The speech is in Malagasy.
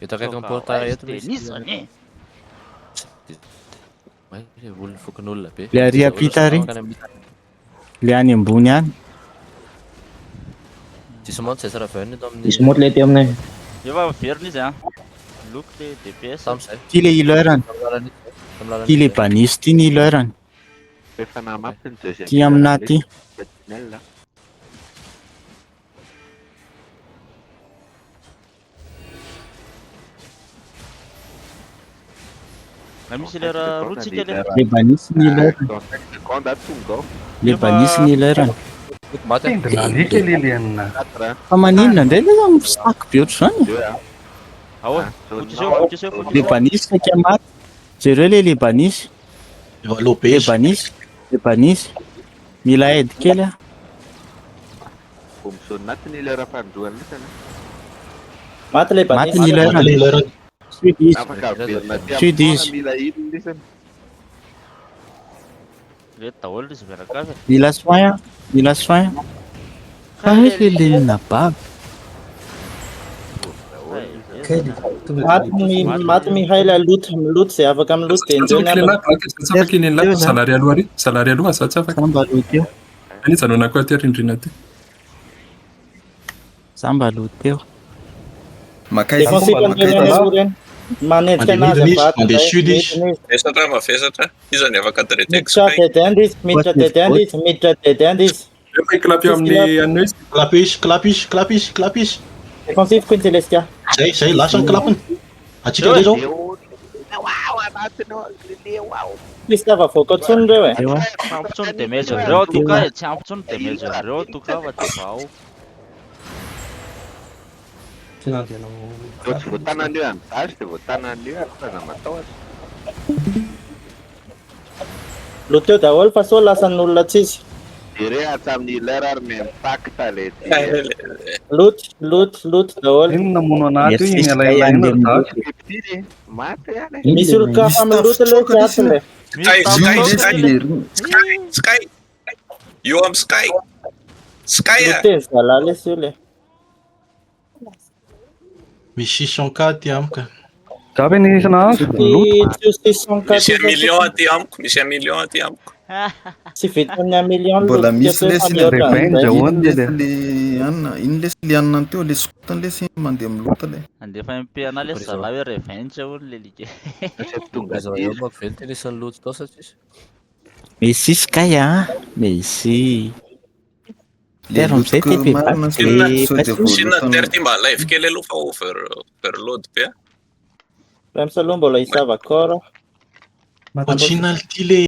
Ito akaiky Soka porta West eto misy Nissan olona fokon'olona be. Le arya pita ry. Le any ambony any. Tsisy monty zay raha avy eto amin'ny Misy moto le ety aminay. Efa verina izy a. Look le DPS. tam'zay. Ty le ileurany. Ty le banisy ty ny ileurany. Efa namafy ny deuxième. Ty aminahy ty. Sentinelle. Na misy lera rotsika le. Le banisy ny ileurany. Seconde tonga ao. Le banisy ny ileurany. Maty. Alika liliana. 4 Fa maninona indray le misaky be ohatr'izany. 2 a. Ahoa, fotsy eo, Le banisy saika maty. Jereo le banisy. Le banisy. Le banisy. Mila aide kely a. Bomson naty ny lera fanjoany nitana. Maty le Maty banisy. ny ileurany. Sud izy. Afaka verina Sud izy. mila ino nisany. Le daholo izy miarakavy. Mila soin a. Mila soin. Fa hoe le nabavy. Maty Mihail loot zay afaka amin'ny loot dia enjeny Tsy afaka iny lahy salary aloha ary. Salary aloha za tsy afaka. Samba aloha teo. Any janona koa ty rindrina ty. Samba aloha teo. defensif amin'ny manenjika anazy Mandeha sud izy. Vesatra mavesatra. Izy ny afaka miditra Sky. dedeande izy miditra dedeande izy miditra dedeande izy Rehefa iklapy amin'ny anio izy. Clap izy. defensif Queen Celestia Zay lasa ny klapiny. Atsika zay zao. Wow, anatiny ao lele wow. izy tava voaka tsony reo e Eo a. Tsy ampitsony damage an'ireo toka e, tsy ampitsony damage an'ireo toka fa de vao. Tsy voatanan'io any dash dia voatanan'io any faza matahotra. loteo daholo fa so lasan'ny olona tsisy Dire hatramin'ny lera ary miimpact le loot daholo Inona mono anaty Merci iny Sky alaila iny ande ary da. ty maty any. misy olo-kafa amin'ny loot le tsy aty le Sky. Io am Sky. Sky a. loteny zalala izy io le Misy 604 ty amiko. Gabe ny isana azo. ty Misy 1 million aty amiko. Misy 1 million aty amiko. tsy vitan'ny 1 million Mbola misy lesy le Revenge ahoana le. ino lesy le anina teo le sotany lesy mandeha milota le. Andefa MP-ana le zala hoe revenge hono le like. Tonga Izy eo manko velo tena isan'ny loto tao satria. Messi Sky a. Messi. Le Terra amizay lotoko ty marina Sinna terty mba live kely aloha fa overload be. Ramsaloha mbola hisava kora Original ty le